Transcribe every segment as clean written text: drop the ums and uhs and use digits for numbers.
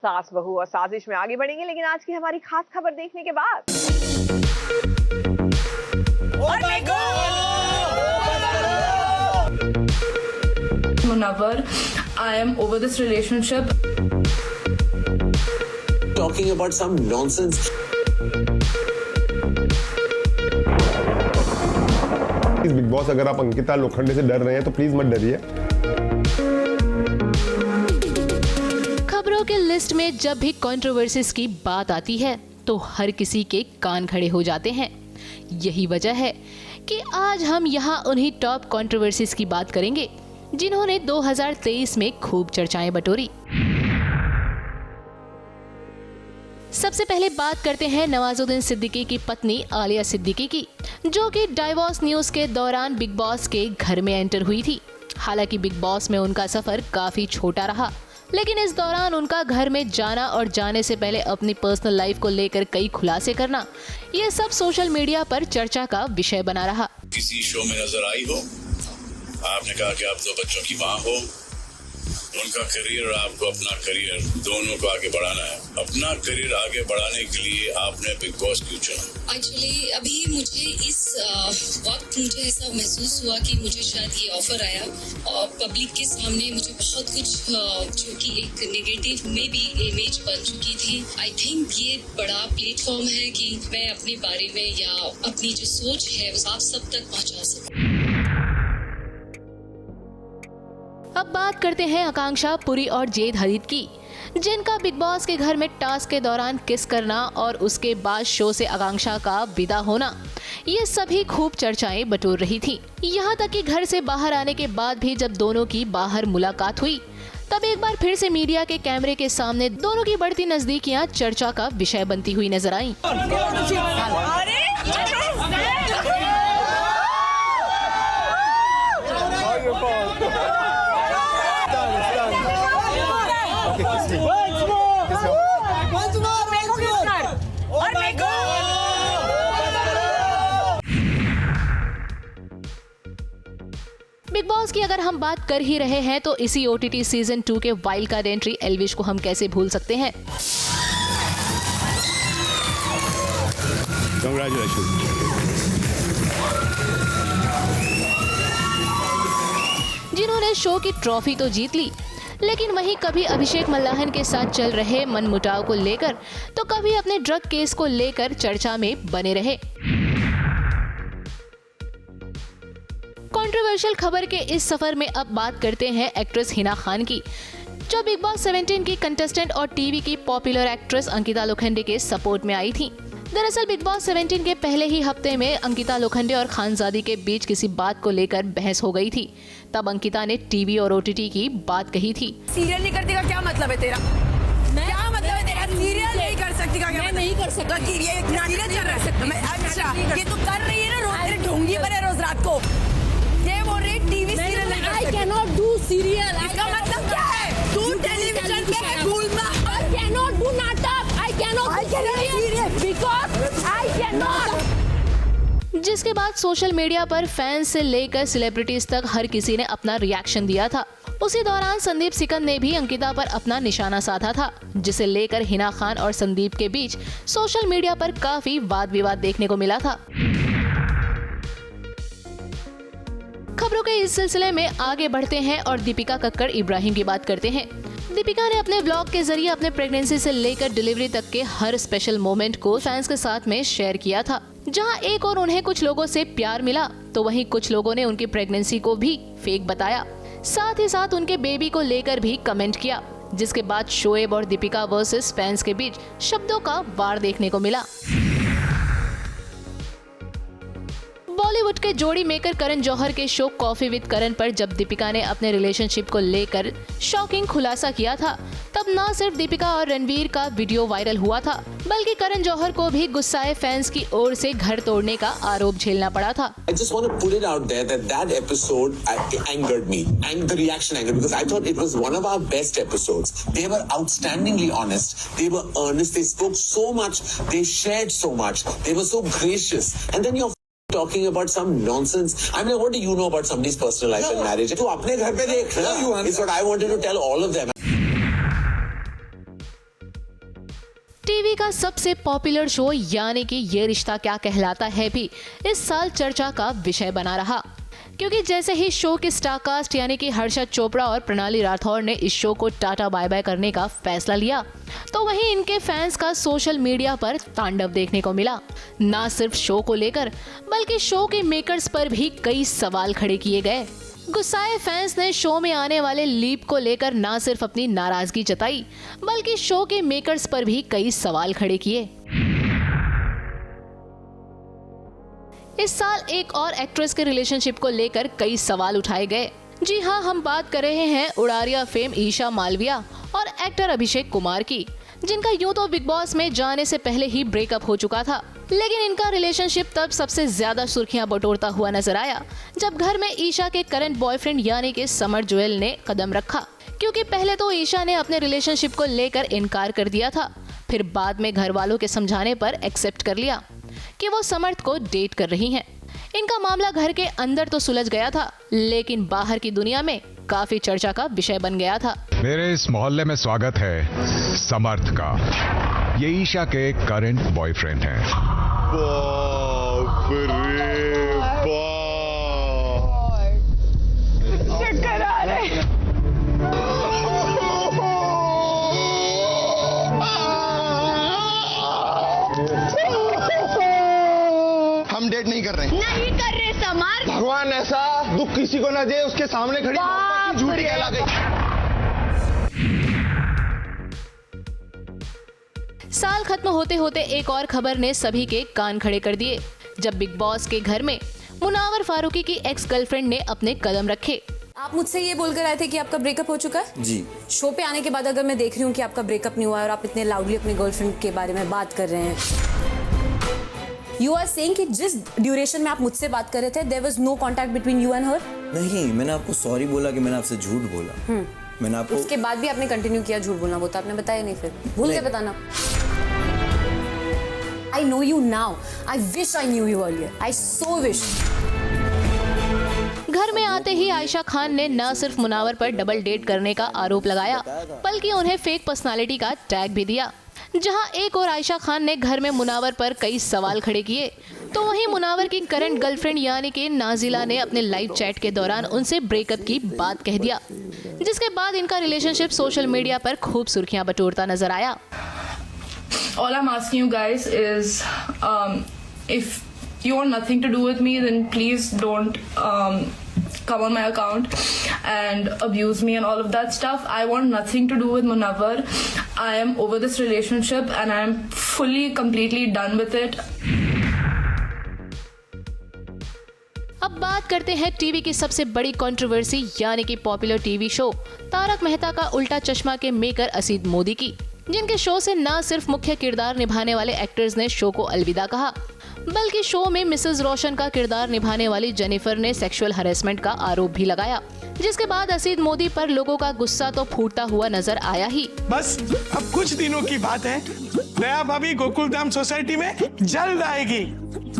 सास बहू और साजिश में आगे बढ़ेंगे, लेकिन आज की हमारी खास खबर देखने के बाद Munawar, I am over this relationship. Talking about some nonsense. Big boss, अगर आप अंकिता लोखंडे से डर रहे हैं तो प्लीज मत डरिए। खबरों के लिस्ट में जब भी कंट्रोवर्सीज की बात आती है तो हर किसी के कान खड़े हो जाते हैं। यही वजह है कि आज हम यहाँ उन्हीं टॉप कंट्रोवर्सीज की बात करेंगे जिन्होंने 2023 में खूब चर्चाएं बटोरी। सबसे पहले बात करते हैं नवाजुद्दीन सिद्दीकी की पत्नी आलिया सिद्दीकी की, जो कि डाइवोर्स न्यूज के दौरान बिग बॉस के घर में एंटर हुई थी। हालांकि बिग बॉस में उनका सफर काफी छोटा रहा, लेकिन इस दौरान उनका घर में जाना और जाने से पहले अपनी पर्सनल लाइफ को लेकर कई खुलासे करना, ये सब सोशल मीडिया पर चर्चा का विषय बना रहा। किसी शो में नजर आई हो, आपने कहा कि आप 2 बच्चों की माँ हो, उनका करियर और आपको अपना करियर दोनों को आगे बढ़ाना है। अपना करियर आगे बढ़ाने के लिए आपने बिग बॉस क्यों चुना? एक्चुअली अभी मुझे इस वक्त मुझे ऐसा महसूस हुआ कि मुझे शायद ये ऑफर आया और पब्लिक के सामने मुझे बहुत कुछ जो कि एक नेगेटिव में भी इमेज बन चुकी थी। आई थिंक ये बड़ा प्लेटफॉर्म है कि मैं अपने बारे में या अपनी जो सोच है वो आप सब तक पहुँचा सकूँ। अब बात करते हैं आकांक्षा पुरी और जेद हदीद की, जिनका बिग बॉस के घर में टास्क के दौरान किस करना और उसके बाद शो से आकांक्षा का विदा होना, ये सभी खूब चर्चाएं बटोर रही थी। यहाँ तक कि घर से बाहर आने के बाद भी जब दोनों की बाहर मुलाकात हुई, तब एक बार फिर से मीडिया के कैमरे के सामने दोनों की बढ़ती नजदीकियां चर्चा का विषय बनती हुई नजर आई। बिग बॉस की अगर हम बात कर ही रहे हैं तो इसी OTT सीजन 2 के वाइल्ड कार्ड एंट्री एल्विश को हम कैसे भूल सकते हैं। जिन्होंने शो की ट्रॉफी तो जीत ली, लेकिन वहीं कभी अभिषेक मल्लाहन के साथ चल रहे मनमुटाव को लेकर तो कभी अपने ड्रग केस को लेकर चर्चा में बने रहे। कंट्रोवर्शियल खबर के इस सफर में अब बात करते हैं एक्ट्रेस हिना खान की, जो बिग बॉस 17 की कंटेस्टेंट और टीवी की पॉपुलर एक्ट्रेस अंकिता लोखंडे के सपोर्ट में आई थी। दरअसल बिग बॉस 17 के पहले ही हफ्ते में अंकिता लोखंडे और खानजादी के बीच किसी बात को लेकर बहस हो गई थी। तब अंकिता ने टीवी और OTT की बात कही थी। सीरियल नहीं करती का क्या मतलब है तेरा? क्या मतलब है तेरा? सीरियल नहीं कर सकती का क्या? मैं नहीं कर सकता। ये सीरियल चल रहा है। अच्छा, ये तो कर रही है ना, रोज तेरे ढोंगी पर है रोज रात को। ये बोल रही टीवी सीरियल नहीं कर सकती। I cannot do serial. इसका मतलब क्या है? तू टेलीविजन पे भूल मत। I cannot do नाटक. I cannot serial because I cannot. जिसके बाद सोशल मीडिया पर फैंस से लेकर सेलिब्रिटीज तक हर किसी ने अपना रिएक्शन दिया था। उसी दौरान संदीप सिकंद ने भी अंकिता पर अपना निशाना साधा था, जिसे लेकर हिना खान और संदीप के बीच सोशल मीडिया पर काफी वाद विवाद देखने को मिला था। खबरों के इस सिलसिले में आगे बढ़ते हैं और दीपिका कक्कड़ इब्राहिम की बात करते हैं। दीपिका ने अपने ब्लॉग के जरिए अपने प्रेगनेंसी से लेकर डिलीवरी तक के हर स्पेशल मोमेंट को फैंस के साथ में शेयर किया था। जहां एक और उन्हें कुछ लोगों से प्यार मिला, तो वहीं कुछ लोगों ने उनकी प्रेगनेंसी को भी फेक बताया। साथ ही साथ उनके बेबी को लेकर भी कमेंट किया, जिसके बाद शोएब और दीपिका वर्सेस फैंस के बीच शब्दों का वार देखने को मिला। बॉलीवुड के जोड़ी मेकर करण जौहर के शो कॉफी विद करण पर जब दीपिका ने अपने रिलेशनशिप को लेकर शॉकिंग खुलासा किया था, तब न सिर्फ दीपिका और रणवीर का वीडियो वायरल हुआ था, बल्कि करण जौहर को भी गुस्साए फैंस की ओर से घर तोड़ने का आरोप झेलना पड़ा था। I just want to put it out there that episode angered me, and the reaction angered me because I thought it was one of our best episodes. They were outstandingly honest. They were earnest. They spoke so much. They shared so much. They were so gracious. And then you're talking about some nonsense. I mean, what do you know about somebody's personal life and marriage? तू अपने घर पे देख ना, is what I wanted to tell all of them. TV का सबसे popular show यानी कि ये रिश्ता क्या कहलाता है भी इस साल चर्चा का विषय बना रहा, क्योंकि जैसे ही शो के स्टारकास्ट यानी कि हर्षद चोपड़ा और प्रणाली राठौर ने इस शो को टाटा बाय बाय करने का फैसला लिया, तो वहीं इनके फैंस का सोशल मीडिया पर तांडव देखने को मिला। ना सिर्फ शो को लेकर बल्कि शो के मेकर्स पर भी कई सवाल खड़े किए गए। गुस्साए फैंस ने शो में आने वाले लीप को लेकर ना सिर्फ अपनी नाराजगी जताई बल्कि शो के मेकर्स पर भी कई सवाल खड़े किए। इस साल एक और एक्ट्रेस के रिलेशनशिप को लेकर कई सवाल उठाए गए। जी हाँ, हम बात कर रहे हैं उड़ारिया फेम ईशा मालविया और एक्टर अभिषेक कुमार की, जिनका यूं तो बिग बॉस में जाने से पहले ही ब्रेकअप हो चुका था, लेकिन इनका रिलेशनशिप तब सबसे ज्यादा सुर्खियां बटोरता हुआ नजर आया जब घर में ईशा के करंट बॉयफ्रेंड यानी कि समर जोएल ने कदम रखा। क्योंकि पहले तो ईशा ने अपने रिलेशनशिप को लेकर इनकार कर दिया था, फिर बाद में घर वालों के समझाने पर एक्सेप्ट कर लिया कि वो समर्थ को डेट कर रही हैं। इनका मामला घर के अंदर तो सुलझ गया था, लेकिन बाहर की दुनिया में काफी चर्चा का विषय बन गया था। मेरे इस मोहल्ले में स्वागत है समर्थ का। ये ईशा के करंट बॉयफ्रेंड हैं। बाप रे बाप, चक्कर आ रहे। हम डेट नहीं कर रहे। नहीं कर रहे समर। भगवान ऐसा दुख किसी को न दे, उसके सामने खड़ी झूठी कहला गई। साल खत्म होते होते एक और खबर ने सभी के कान खड़े कर दिए, जब बिग बॉस के घर में मुनावर फारूकी की एक्स गर्लफ्रेंड ने अपने कदम रखे। आप मुझसे ये बोलकर आए थे कि आपका ब्रेकअप हो चुका है? जी। शो पे आने के बाद अगर मैं देख रही हूँ कि आपका ब्रेकअप नहीं हुआ है और आप इतने लाउडली अपने गर्लफ्रेंड के बारे में बात कर रहे हैं, यू आर सेइंग कि जिस ड्यूरेशन में आप मुझसे बात कर रहे थे there was no contact between you and her? नहीं, मैंने आपको सॉरी बोला कि मैंने आपसे झूठ बोला। मैंने आपको उसके बाद भी आपने कंटिन्यू किया झूठ बोलना, वो तो आपने बताया नहीं, फिर भूल के बताना। I know you now. I wish I knew you earlier. I so wish. घर में आते ही आयशा खान ने न सिर्फ मुनावर पर डबल डेट करने का आरोप लगाया, बल्कि उन्हें फेक पर्सनालिटी का टैग भी दिया। जहां एक और आयशा खान ने घर में मुनावर पर कई सवाल खड़े किए, तो वहीं मुनावर की करंट गर्लफ्रेंड यानी कि नाजिला ने अपने लाइव चैट के दौरान उनसे ब्रेकअप की बात कह दिया, जिसके बाद इनका रिलेशनशिप सोशल मीडिया पर खूब सुर्खियां बटोरता नजर आया। All I'm asking you guys is, if you want nothing to do with me, then please don't come on my account and abuse me and all of that stuff. I want nothing to do with Munawar. I am over this relationship and I am fully, completely done with it. अब बात करते हैं TV की सबसे बड़ी controversy यानी कि popular TV show Taarak Mehta Ka Ooltah चश्मा के मेकर असीद मोदी की, जिनके शो से न सिर्फ मुख्य किरदार निभाने वाले एक्टर्स ने शो को अलविदा कहा, बल्कि शो में मिसेस रोशन का किरदार निभाने वाली जेनिफर ने सेक्सुअल हरेसमेंट का आरोप भी लगाया, जिसके बाद असीद मोदी पर लोगों का गुस्सा तो फूटता हुआ नजर आया ही। बस अब कुछ दिनों की बात है, नया भाभी गोकुलधाम सोसाइटी में जल्द आएगी।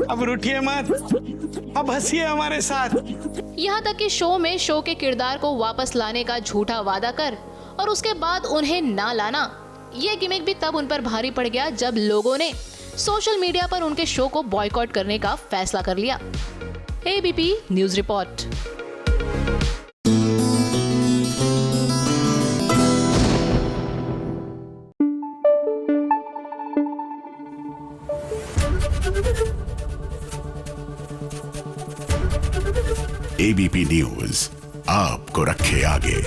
अब रूठिए मत, अब हंसिए हमारे साथ। यहाँ तक कि शो में शो के किरदार को वापस लाने का झूठा वादा कर और उसके बाद उन्हें ना लाना, ये गिमिक भी तब उन पर भारी पड़ गया जब लोगों ने सोशल मीडिया पर उनके शो को बॉयकॉट करने का फैसला कर लिया। ABP news report. ABP news आपको रखे आगे।